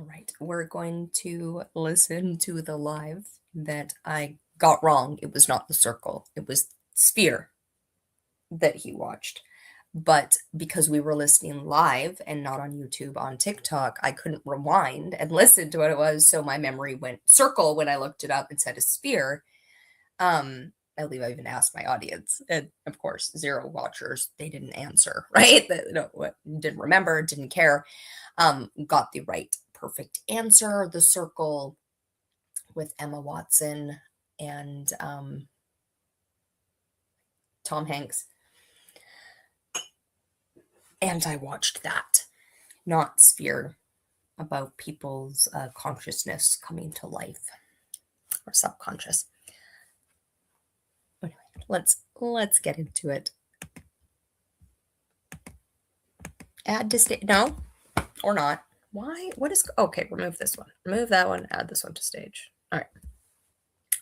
All right, we're going to listen to the live that I got wrong. It was not the circle, it was Sphere that he watched. But because we were listening live and not on YouTube, on TikTok, I couldn't rewind and listen to what it was. So my memory went circle when I looked it up instead of sphere. I believe I even asked my audience, and of course, zero watchers. They didn't answer, right? Didn't remember, didn't care. Got the right, perfect answer. The circle with Emma Watson and Tom Hanks. And I watched that, not Sphere, about people's consciousness coming to life or subconscious. Anyway, let's get into it. Add to stage. No, or not. Why? What is okay? Remove this one. Remove that one. Add this one to stage. All right.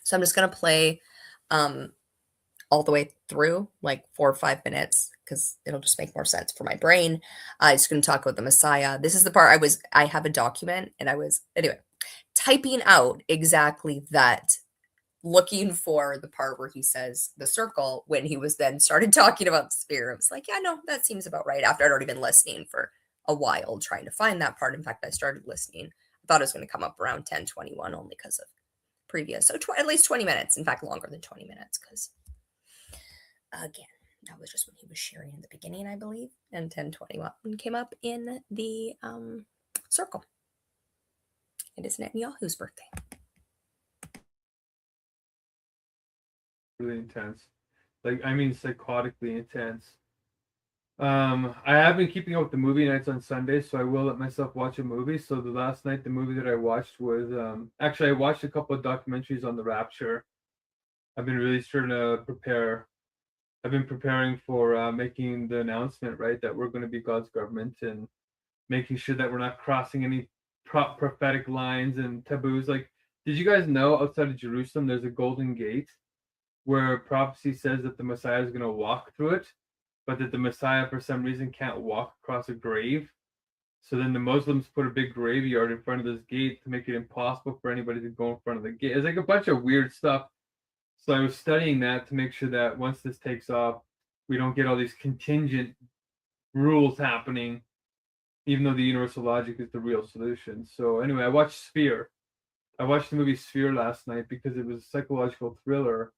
So I'm just gonna play all the way through, like 4 or 5 minutes, because it'll just make more sense for my brain. I'm just going to talk about the Messiah. This is the part I have a document, and I was, anyway, typing out exactly that, looking for the part where he says the circle when he was then started talking about the sphere. I was like, yeah, no, that seems about right, after I'd already been listening for a while trying to find that part. In fact, I started listening. I thought it was going to come up around 10:21 only because of previous. So at least 20 minutes, in fact, longer than 20 minutes, because again, that was just when he was sharing in the beginning, I believe, and 10:21 came up in the circle. It is Netanyahu's birthday. Really intense, psychotically intense. I have been keeping up with the movie nights on Sundays, so I will let myself watch a movie. So the last night, the movie that I watched was actually I watched a couple of documentaries on the Rapture. I've been really starting to prepare. I've been preparing for making the announcement, right, that we're going to be God's government, and making sure that we're not crossing any prophetic lines and taboos. Like, did you guys know outside of Jerusalem there's a golden gate where prophecy says that the Messiah is going to walk through it, but that the Messiah for some reason can't walk across a grave? So then the Muslims put a big graveyard in front of this gate to make it impossible for anybody to go in front of the gate. It's like a bunch of weird stuff. So I was studying that to make sure that once this takes off, we don't get all these contingent rules happening, even though the universal logic is the real solution. So anyway, I watched Sphere. I watched the movie Sphere last night because it was a psychological thriller.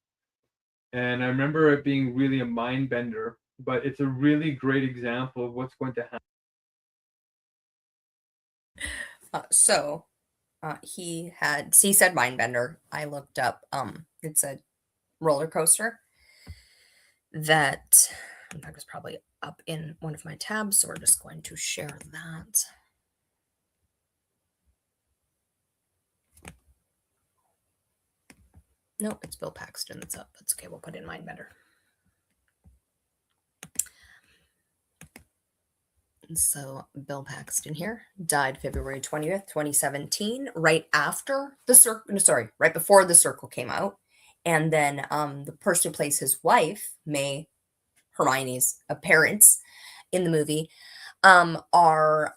And I remember it being really a mind bender, but it's a really great example of what's going to happen. He said Mindbender. I looked up, it's a roller coaster that, in fact, is probably up in one of my tabs, so we're just going to share that. Nope, it's Bill Paxton that's up. That's okay, we'll put in Mindbender. So Bill Paxton here died February 20th, 2017, right after the circle, right before the circle came out. And then the person who plays his wife, May, Hermione's parents in the movie, are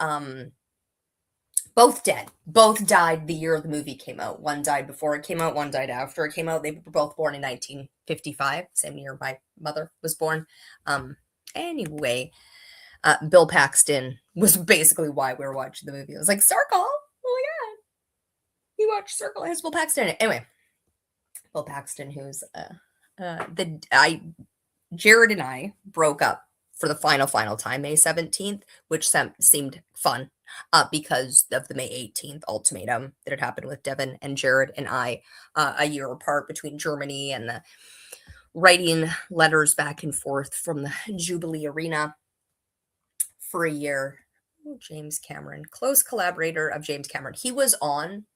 both dead. Both died the year the movie came out. One died before it came out, one died after it came out. They were both born in 1955, same year my mother was born. Anyway, Bill Paxton was basically why we were watching the movie. I was like, Circle? Oh my God. You watched Circle? It has Bill Paxton in it. Anyway, Bill Paxton, who's Jared and I broke up for the final time, May 17th, which seemed fun because of the May 18th ultimatum that had happened with Devin and Jared and I a year apart between Germany and the writing letters back and forth from the Jubilee Arena for a year. Oh, James Cameron, close collaborator of James Cameron. He was on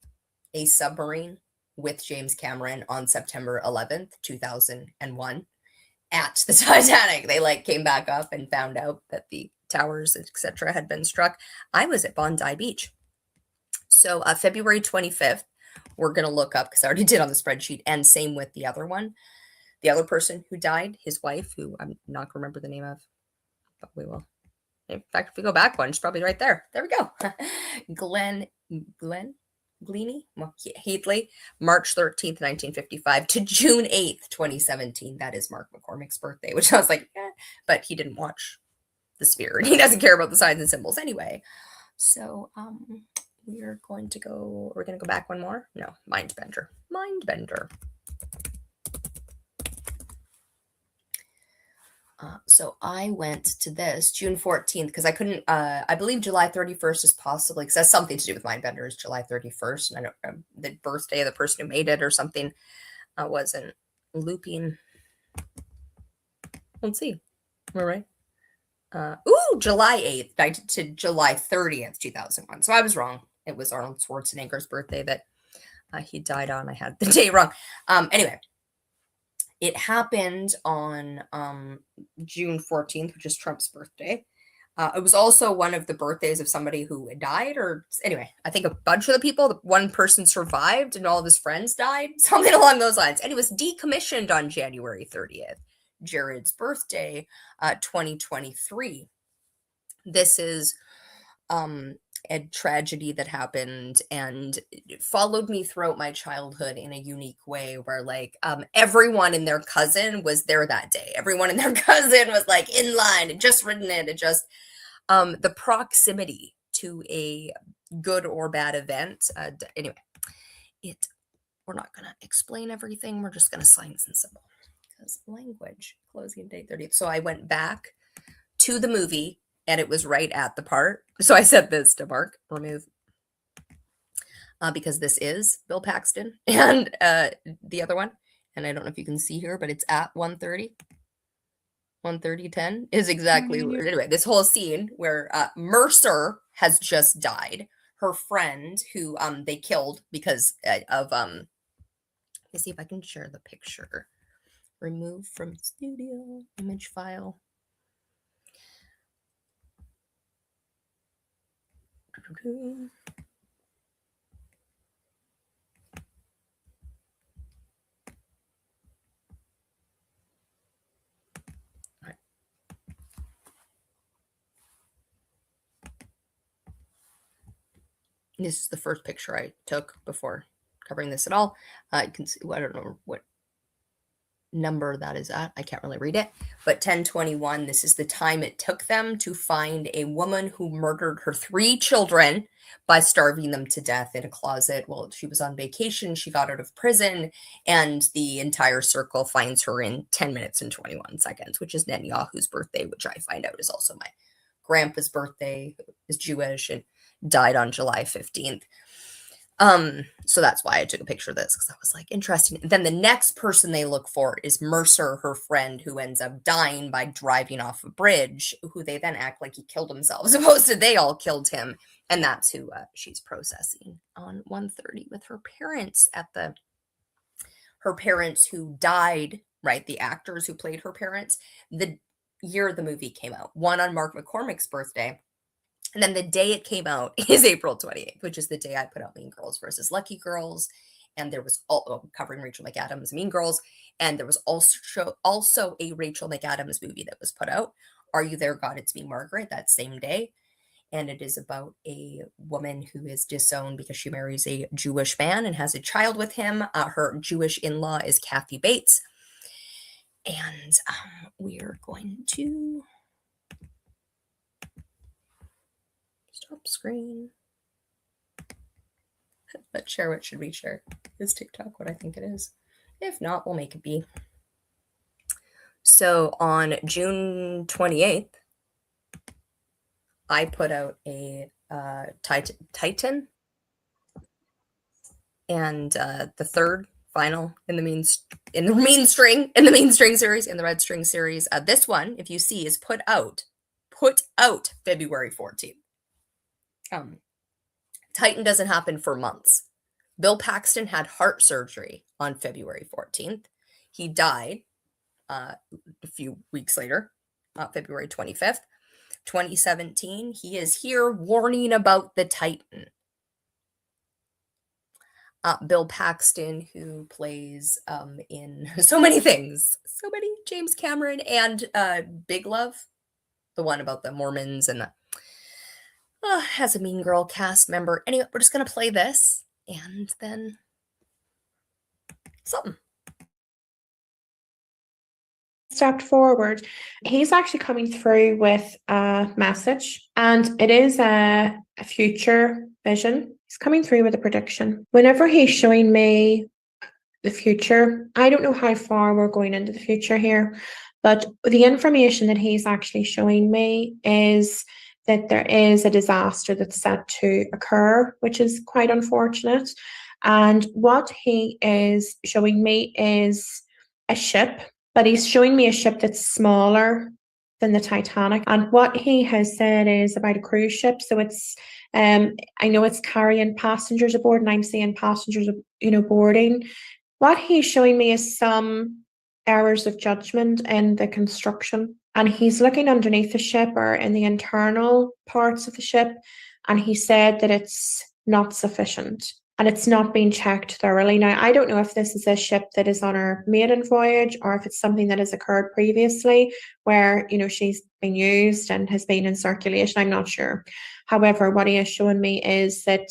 a submarine with James Cameron on September 11th, 2001 at the Titanic. They came back up and found out that the towers, etc., had been struck. I was at Bondi Beach. So February 25th, we're going to look up because I already did on the spreadsheet, and same with the other one. The other person who died, his wife, who I'm not going to remember the name of, but we will. In fact, if we go back one, it's probably right there. There we go. Glenn Gleany Heatley, March 13th, 1955 to June 8th, 2017. That is Mark McCormick's birthday, which I was like, but he didn't watch The Sphere and he doesn't care about the signs and symbols anyway. So we're going to go back one more. No, Mindbender. So I went to this June 14th because I couldn't, I believe July 31st is possibly, because that's something to do with Mindbender is July 31st. And I don't, the birthday of the person who made it or something wasn't looping. Let's see. We're right. July 8th to July 30th, 2001. So I was wrong. It was Arnold Schwarzenegger's birthday that he died on. I had the day wrong. Anyway. It happened on June 14th, which is Trump's birthday. It was also one of the birthdays of somebody who died, or anyway, I think a bunch of the people, one person survived and all of his friends died, something along those lines. And it was decommissioned on January 30th, Jared's birthday, 2023. This is a tragedy that happened and it followed me throughout my childhood in a unique way where like everyone and their cousin was there that day. Everyone and their cousin was like in line and just written it. It just the proximity to a good or bad event. Anyway, we're not going to explain everything. We're just going to signs and symbols because language closing date 30th. So I went back to the movie and it was right at the part. So I said this to Mark, remove, because this is Bill Paxton and the other one. And I don't know if you can see here, but it's at 1:30. 1:30:10 is exactly, anyway, this whole scene where Mercer has just died. Her friend who they killed because of, let me see if I can share the picture. Remove from studio, image file. All right. This is the first picture I took before covering this at all. You can see, I don't know what number that is at. I can't really read it, but 10:21. This is the time it took them to find a woman who murdered her 3 children by starving them to death in a closet while she was on vacation. She got out of prison, and the entire circle finds her in 10 minutes and 21 seconds, which is Netanyahu's birthday, which I find out is also my grandpa's birthday, who is Jewish and died on July 15th. So that's why I took a picture of this because I was like, interesting. Then the next person they look for is Mercer, her friend, who ends up dying by driving off a bridge, who they then act like he killed himself, as opposed to they all killed him. And that's who she's processing on 1:30 with her parents her parents who died, right? The actors who played her parents, the year the movie came out, one on Mark McCormick's birthday. And then the day it came out is April 28th, which is the day I put out Mean Girls versus Lucky Girls. And there was covering Rachel McAdams' Mean Girls. And there was also a Rachel McAdams movie that was put out, Are You There, God? It's Me, Margaret, that same day. And it is about a woman who is disowned because she marries a Jewish man and has a child with him. Her Jewish in-law is Kathy Bates. And we are going to stop screen. Let's share. What should we share? Is TikTok what I think it is? If not, we'll make it be. So on June 28th, I put out a Titan and the third final in the main string series, in the red string series. This one, if you see, is put out February 14th. Titan doesn't happen for months. Bill Paxton had heart surgery on February 14th. He died a few weeks later, February 25th, 2017. He is here warning about the Titan. Bill Paxton, who plays in so many things, James Cameron and Big Love. The one about the Mormons and the has a Mean Girl cast member. Anyway, we're just gonna play this and then something. Stepped forward. He's actually coming through with a message, and it is a future vision. He's coming through with a prediction. Whenever he's showing me the future, I don't know how far we're going into the future here, but the information that he's actually showing me is that there is a disaster that's set to occur, which is quite unfortunate. And what he is showing me is a ship, but he's showing me a ship that's smaller than the Titanic. And what he has said is about a cruise ship. So it's I know it's carrying passengers aboard, and I'm seeing passengers, boarding. What he's showing me is some errors of judgment in the construction. And he's looking underneath the ship or in the internal parts of the ship, and he said that it's not sufficient and it's not being checked thoroughly. Now, I don't know if this is a ship that is on her maiden voyage or if it's something that has occurred previously where, she's been used and has been in circulation. I'm not sure. However, what he is showing me is that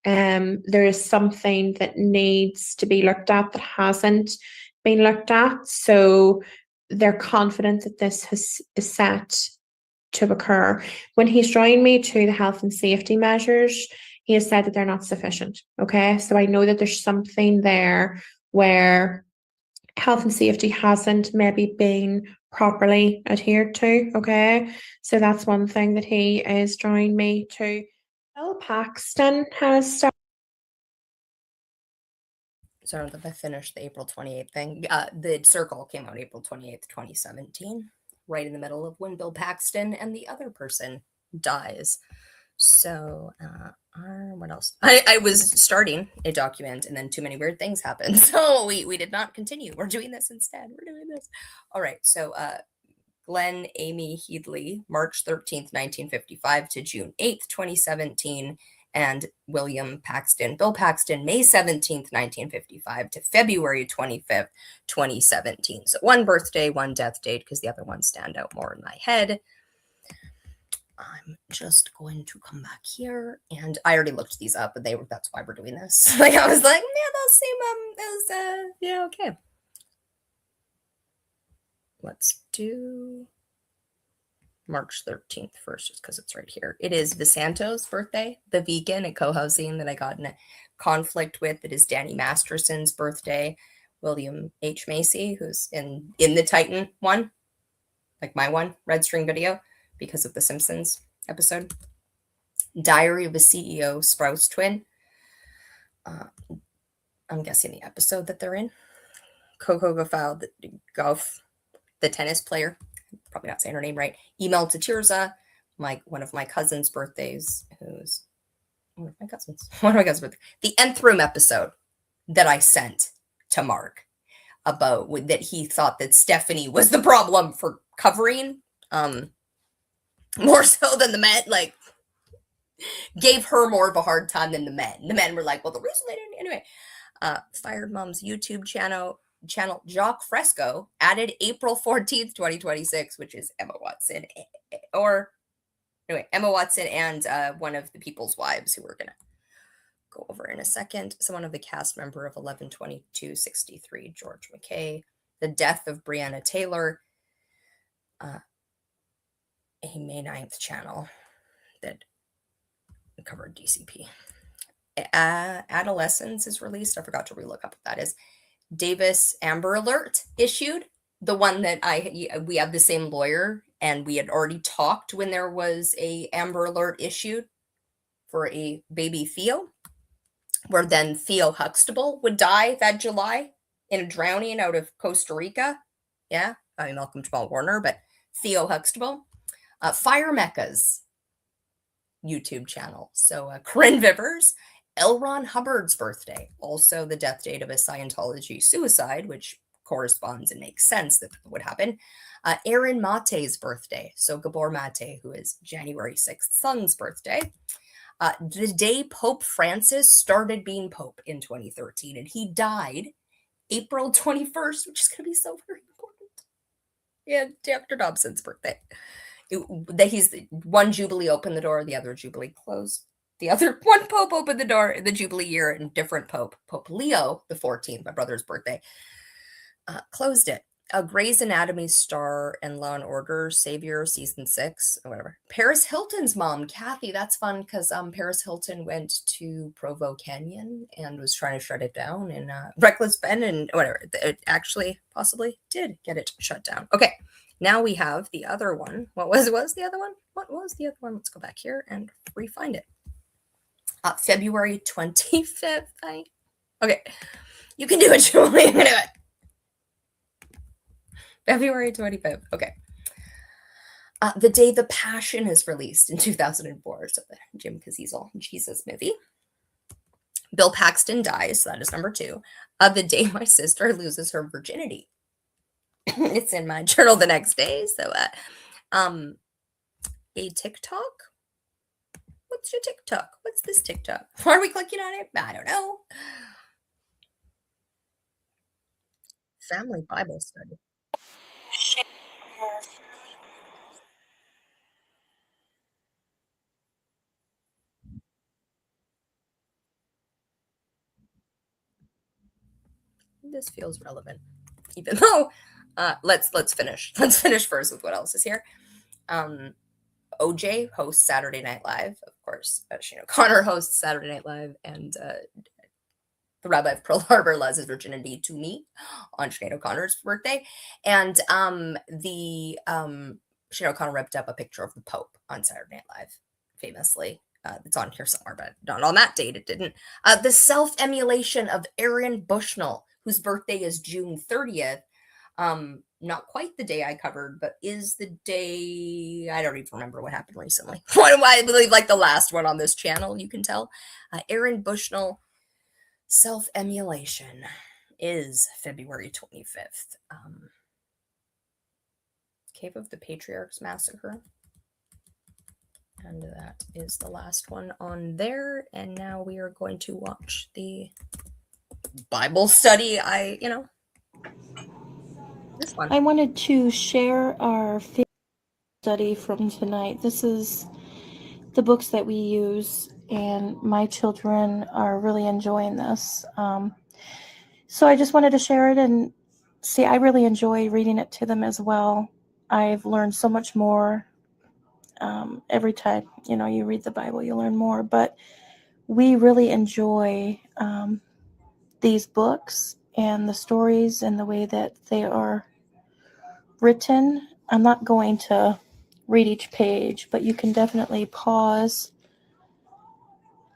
there is something that needs to be looked at that hasn't been looked at. So they're confident that this is set to occur. When he's drawing me to the health and safety measures, he has said that they're not sufficient. Okay, so I know that there's something there where health and safety hasn't maybe been properly adhered to. Okay, so that's one thing that he is drawing me to. Bill Paxton has started. So I don't know if I finished the April 28th thing. The Circle came out April 28th, 2017, right in the middle of when Bill Paxton and the other person dies. So, what else? I was starting a document and then too many weird things happened. So we did not continue. We're doing this instead. We're doing this. All right. So, Glenn Amy Headley, March 13th, 1955 to June 8th, 2017. And William Paxton, Bill Paxton, May 17th, 1955 to February 25th, 2017. So one birthday, one death date, because the other ones stand out more in my head. I'm just going to come back here, and I already looked these up, but that's why we're doing this. Like I was like, yeah, those seem yeah, okay. Let's do March 13th first, just because it's right here. It is Visanto's birthday, the vegan at co-housing that I got in a conflict with. It is Danny Masterson's birthday. William H. Macy, who's in the Titan one, like my one, Red String Video, because of the Simpsons episode. Diary of a CEO, Sprouse twin. I'm guessing the episode that they're in. Coco Gauff, the tennis player. Probably not saying her name right. Email to Tirza, one of my cousin's birthdays, who's one of my cousins' birthday. The Nth Room episode that I sent to Mark about that he thought that Stephanie was the problem for covering, more so than the men, like gave her more of a hard time than the men. The men were like, well, the reason they didn't anyway. Fired Mom's YouTube channel Jock Fresco added April 14th, 2026, which is Emma Watson, Emma Watson and one of the People's Wives, who we're gonna go over in a second. Someone of the cast member of 11/22/63, George McKay. The death of Breonna Taylor. A May 9th channel that covered DCP. Adolescence is released. I forgot to relook up what that is. Davis Amber Alert issued, the one that we have the same lawyer, and we had already talked when there was a Amber Alert issued for a baby Theo, where then Theo Huxtable would die that July in a drowning out of Costa Rica. Yeah, I mean Malcolm Jamal Warner, but Theo Huxtable. Fire Mecca's YouTube channel. So Corinne Vivers, L. Ron Hubbard's birthday, also the death date of a Scientology suicide, which corresponds and makes sense that would happen. Aaron Mate's birthday, so Gabor Mate, who is January 6th, son's birthday. The day Pope Francis started being Pope in 2013, and he died April 21st, which is going to be so very important. Yeah, Dr. Dobson's birthday. He's one Jubilee opened the door, the other Jubilee closed. The other one Pope opened the door in the Jubilee year, and different Pope, Pope Leo the 14th, my brother's birthday, closed it. A Grey's Anatomy star and Law and Order Savior season 6 or whatever. Paris Hilton's mom, Kathy. That's fun because Paris Hilton went to Provo Canyon and was trying to shut it down, and Reckless Ben and whatever. It actually possibly did get it shut down. Okay. Now we have the other one. What was the other one? What was the other one? Let's go back here and re-find it. February 25th. Okay. You can do it, Julie. You can do it. February 25th. Okay. The day The Passion is released in 2004. So the Jim Caviezel Jesus movie. Bill Paxton dies. So that is number 2. The day my sister loses her virginity. It's in my journal the next day. So, a TikTok. What's your TikTok? What's this TikTok? Why are we clicking on it? I don't know. Family Bible study. This feels relevant, even though let's finish. Let's finish first with what else is here. OJ hosts Saturday Night Live, of course. Connor hosts Saturday Night Live, and the Rabbi of Pearl Harbor lost his virginity to me on Sinead O'Connor's birthday, and Sinead O'Connor ripped up a picture of the Pope on Saturday Night Live, famously. It's on here somewhere, but not on that date. It didn't. The self-emulation of Aaron Bushnell, whose birthday is June 30th. Not quite the day I covered, but is the day, I don't even remember what happened recently. I believe like the last one on this channel, you can tell. Aaron Bushnell self-emulation is February 25th. Cave of the Patriarchs Massacre. And that is the last one on there. And now we are going to watch the Bible study. This one. I wanted to share our favorite study from tonight. This is the books that we use, and my children are really enjoying this. So I just wanted to share it and see, I really enjoy reading it to them as well. I've learned so much more. Every time, you read the Bible, you learn more, but we really enjoy these books and the stories and the way that they are written. I'm not going to read each page, but you can definitely pause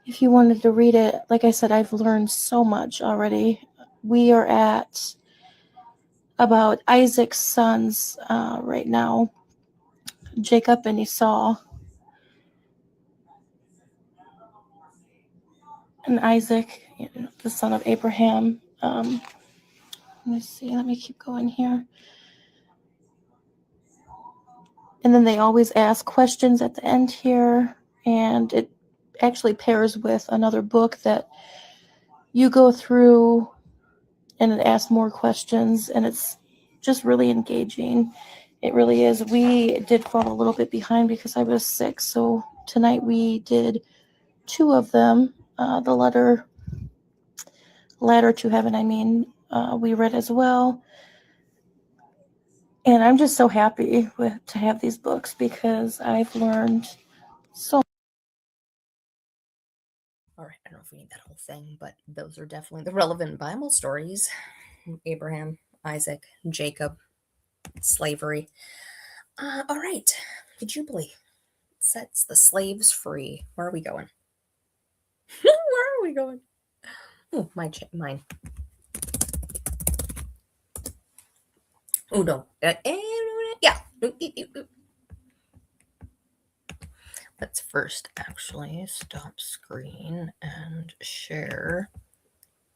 if you wanted to read it. Like I said, I've learned so much already. We are at about Isaac's sons right now, Jacob and Esau. And Isaac, the son of Abraham. Let me keep going here. And then they always ask questions at the end here, and it actually pairs with another book that you go through and it asks more questions, and it's just really engaging. It really is. We did fall a little bit behind because I was sick, so tonight we did 2 of them. The Ladder to Heaven, we read as well. And I'm just so happy to have these books because I've learned so much. All right, I don't know if we need that whole thing, but those are definitely the relevant Bible stories. Abraham, Isaac, Jacob, slavery. All right, the Jubilee sets the slaves free. Where are we going? Where are we going? Oh, mine. Oh, no. Yeah. Let's first actually stop screen and share.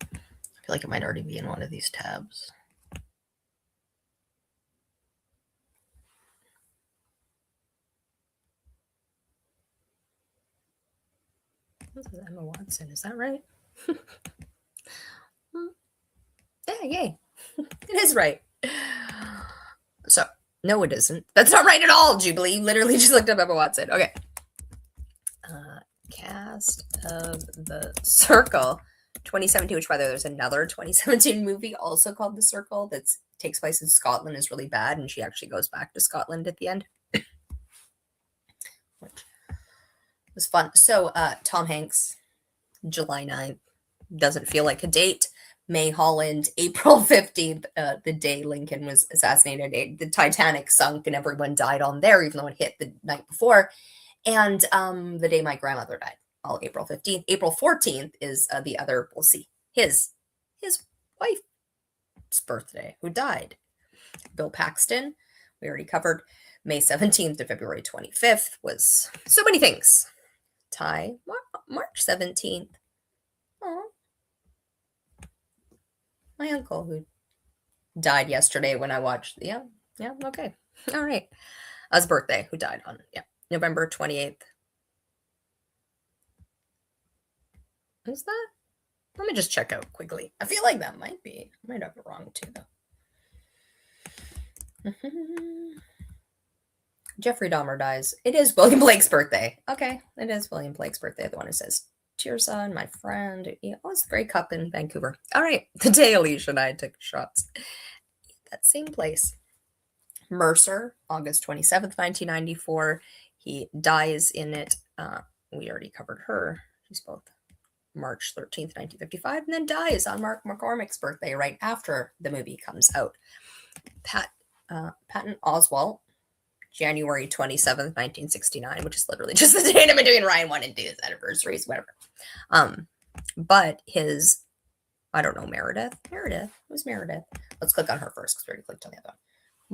I feel like it might already be in one of these tabs. This is Emma Watson, is that right? Yeah, yay. It is right. So No, it isn't. That's not right at all, Jubilee. You literally just looked up Emma Watson. Okay. Cast of The Circle 2017, which by the way, there's another 2017 movie also called The Circle that takes place in Scotland, is really bad, and she actually goes back to Scotland at the end. Which was fun. So Tom Hanks, July 9th, doesn't feel like a date. May Holland, April 15th, the day Lincoln was assassinated. The Titanic sunk and everyone died on there, even though it hit the night before. And the day my grandmother died, all April 15th. April 14th is the other, we'll see, his wife's birthday, who died. Bill Paxton, we already covered. May 17th to February 25th was so many things. Ty, March 17th. Oh, my uncle who died yesterday when I watched. Yeah, okay. All right. His birthday, who died on, November 28th. Is that? Let me just check out quickly. I feel like that might be. I might have it wrong too, though. Jeffrey Dahmer dies. It is William Blake's birthday. Okay, it is William Blake's birthday. The one who says, "Cheers, son, my friend." Oh, it's the Grey Cup in Vancouver. All right, the day Alicia and I took shots. That same place. Mercer, August 27th, 1994. He dies in it. We already covered her. She's both March 13th, 1955, and then dies on Mark McCormick's birthday right after the movie comes out. Patton Oswalt, January 27th, 1969, which is literally just the date I've been doing Ryan 1 and 2's anniversaries, whatever. But his, I don't know, Meredith? Who's Meredith? Let's click on her first because we already clicked on the other one.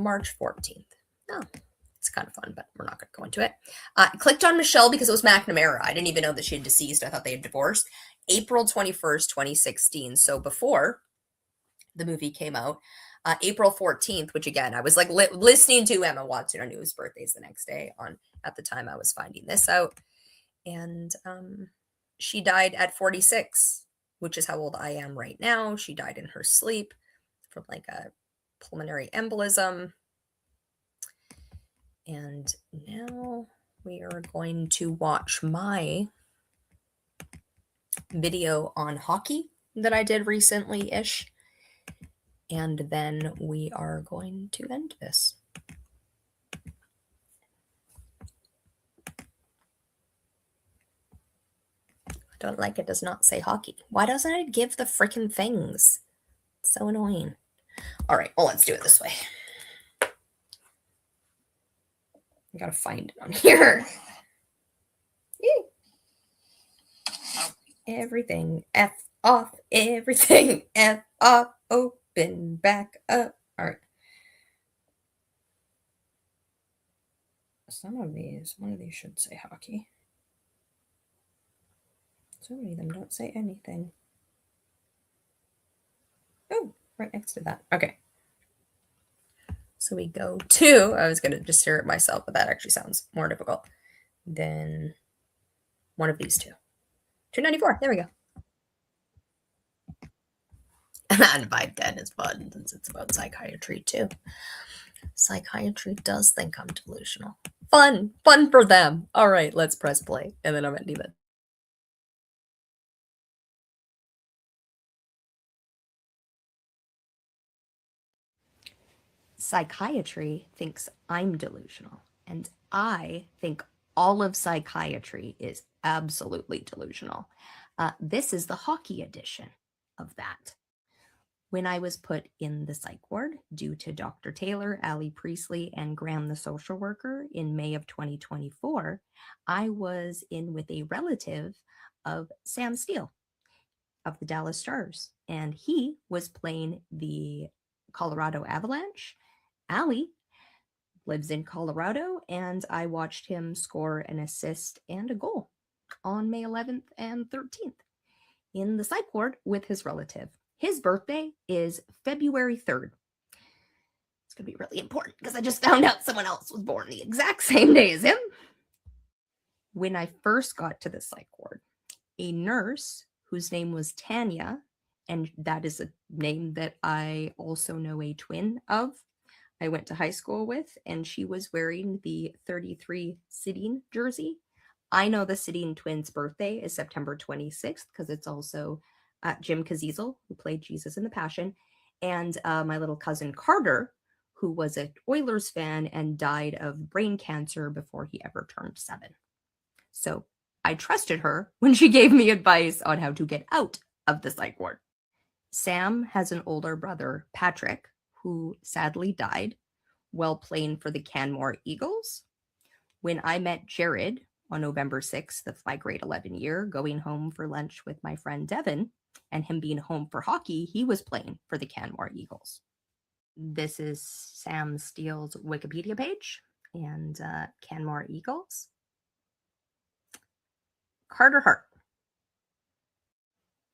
March 14th. Oh, it's kind of fun, but we're not going to go into it. Clicked on Michelle because it was McNamara. I didn't even know that she had deceased. I thought they had divorced. April 21st, 2016. So before the movie came out, April 14th, which again, I was like listening to Emma Watson. I knew his birthday's the next day at the time I was finding this out. And she died at 46, which is how old I am right now. She died in her sleep from like a pulmonary embolism. And now we are going to watch my video on hockey that I did recently-ish. And then we are going to end this. I don't like it does not say hockey. Why doesn't it give the freaking things? It's so annoying. All right, well, let's do it this way. I gotta find it on here. Everything F off, everything F off, open back up. All right. One of these should say hockey. So many of them don't say anything. Oh, right next to that. Okay. So we go to, I was going to just stare at myself, but that actually sounds more difficult than one of these two. 294. There we go. And Vibe 10 is fun since it's about psychiatry too. Psychiatry does think I'm delusional. Fun for them. All right, let's press play. And then I'm ending it. Psychiatry thinks I'm delusional, and I think all of psychiatry is absolutely delusional. This is the hockey edition of that. When I was put in the psych ward due to Dr. Taylor, Allie Priestley, and Graham the social worker in May of 2024, I was in with a relative of Sam Steele of the Dallas Stars, and he was playing the Colorado Avalanche. Allie lives in Colorado, and I watched him score an assist and a goal on May 11th and 13th in the psych ward with his relative. His birthday is February 3rd. It's going to be really important because I just found out someone else was born the exact same day as him. When I first got to the psych ward, a nurse whose name was Tanya, and that is a name that I also know a twin of, I went to high school with, and she was wearing the 33 Sedin jersey. I know the Sedin twins' birthday is September 26th because it's also Jim Caviezel, who played Jesus in The Passion, and my little cousin Carter, who was an Oilers fan and died of brain cancer before he ever turned 7. So I trusted her when she gave me advice on how to get out of the psych ward. Sam has an older brother, Patrick, who sadly died while playing for the Canmore Eagles. When I met Jared on November 6th of my grade 11 year, going home for lunch with my friend Devin, and him being home for hockey, he was playing for the Canmore Eagles. This is Sam Steele's Wikipedia page and Canmore Eagles. Carter Hart.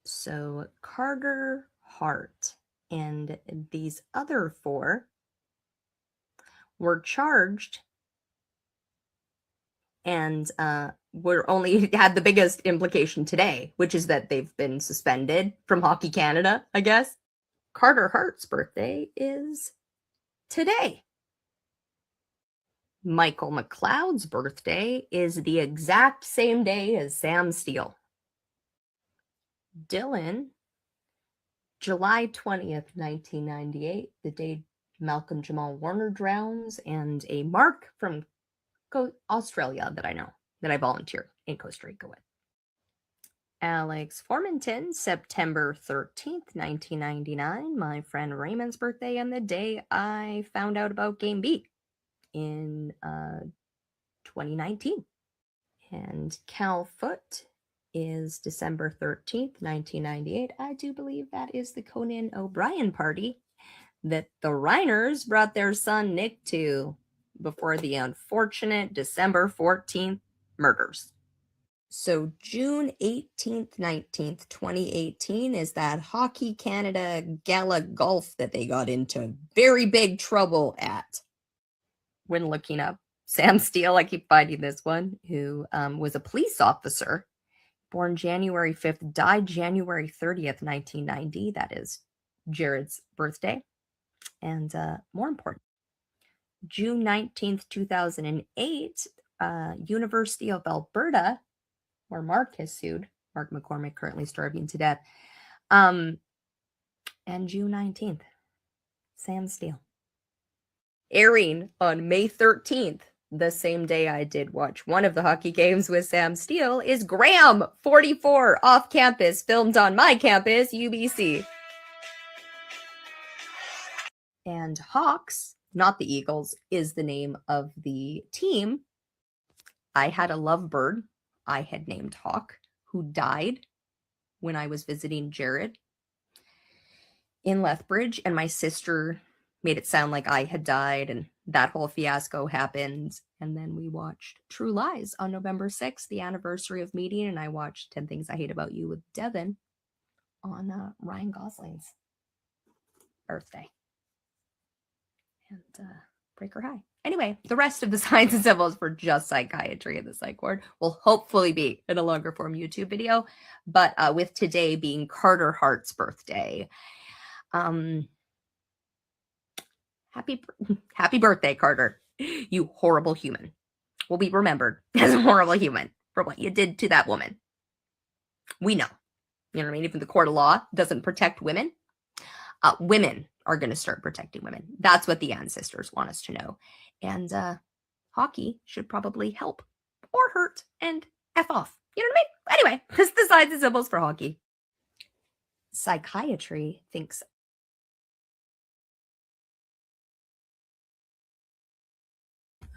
So Carter Hart and these other 4 were charged and were only had the biggest implication today, which is that they've been suspended from Hockey Canada, I guess. Carter Hart's birthday is today. Michael McLeod's birthday is the exact same day as Sam Steele. Dylan, July 20th, 1998, the day Malcolm Jamal Warner drowns, and a Mark from Australia that I know, that I volunteer in Costa Rica with. Alex Formanton, September 13th, 1999, my friend Raymond's birthday, and the day I found out about Game B in 2019. And Cal Foot is December 13th, 1998. I do believe that is the Conan O'Brien party that the Reiners brought their son Nick to before the unfortunate December 14th murders. So June 18th, 19th, 2018 is that Hockey Canada Gala Golf that they got into very big trouble at. When looking up Sam Steele, I keep finding this one, who was a police officer, born January 5th, died January 30th, 1990. That is Jared's birthday. And more important, June 19th, 2008, University of Alberta, where Mark has sued, Mark McCormick, currently starving to death. And June 19th, Sam Steele. Airing on May 13th, the same day I did watch one of the hockey games with Sam Steele, is Graham 44 Off Campus, filmed on my campus, UBC. And Hawks, not the Eagles, is the name of the team. I had a lovebird I had named Hawk, who died when I was visiting Jared in Lethbridge, and my sister made it sound like I had died, and that whole fiasco happened. And then we watched True Lies on November 6th, the anniversary of meeting, and I watched 10 Things I Hate About You with Devin on Ryan Gosling's birthday. And Breaker High. Anyway, the rest of the signs and symbols for just psychiatry in the psych ward will hopefully be in a longer form YouTube video. But with today being Carter Hart's birthday, happy birthday, Carter. You horrible human. Will be remembered as a horrible human for what you did to that woman. We know. You know what I mean? Even the court of law doesn't protect women. Women are going to start protecting women. That's what the ancestors want us to know. And hockey should probably help or hurt and F off. You know what I mean? Anyway, this is the signs and symbols for hockey. Psychiatry thinks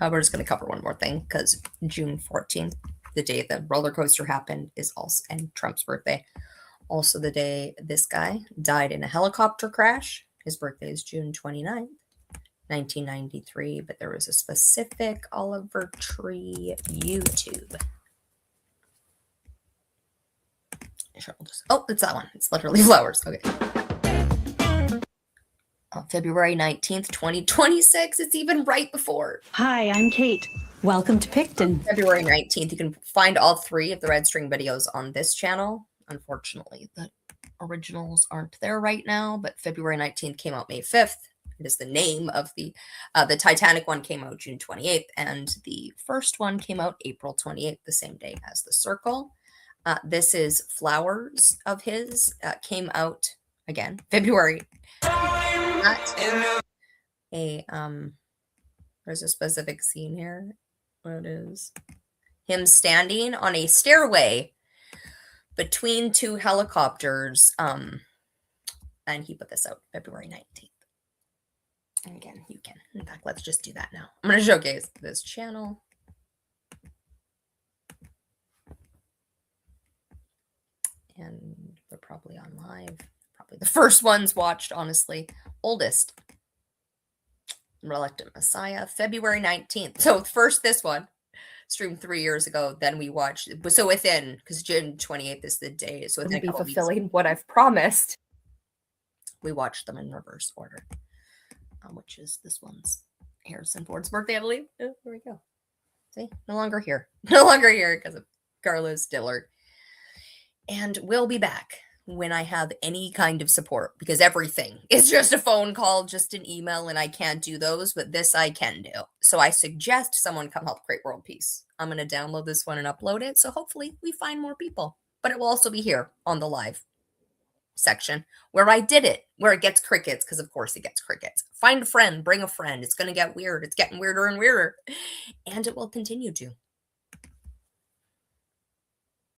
we're just going to cover one more thing because June 14th, the day the roller coaster happened, is also and Trump's birthday. Also the day this guy died in a helicopter crash. His birthday is June 29th, 1993, but there was a specific Oliver Tree YouTube. Sure, it's that one. It's literally flowers. Okay. February 19th, 2026. It's even right before. Hi, I'm Kate. Welcome to Picton. February 19th. You can find all 3 of the Red String videos on this channel. Unfortunately, the originals aren't there right now, but February 19th came out May 5th. It is the name of the Titanic one came out June 28th, and the first one came out April 28th, the same day as The Circle. This is Flowers of his, came out again February. There's a specific scene here. What is him standing on a stairway between two helicopters. And he put this out February 19th. And again, you can. In fact, let's just do that now. I'm going to showcase this channel. And they're probably on live. Probably the first ones watched, honestly. Oldest. Reluctant Messiah, February 19th. So first this one, streamed 3 years ago. Then we watched, so within, because June 28th is the day. So within be fulfilling what I've promised. We watched them in reverse order, which is this one's Harrison Ford's birthday, I believe. Oh, there we go. See, no longer here. No longer here because of Carlos Dillard. And we'll be back when I have any kind of support, because everything is just a phone call, just an email, and I can't do those, but this I can do. So I suggest someone come help create world peace. I'm going to download this one and upload it, so hopefully we find more people. But it will also be here on the live section where I did it, where it gets crickets, because of course it gets crickets. Find a friend, bring a friend. It's going to get weird. It's getting weirder and weirder. And it will continue to.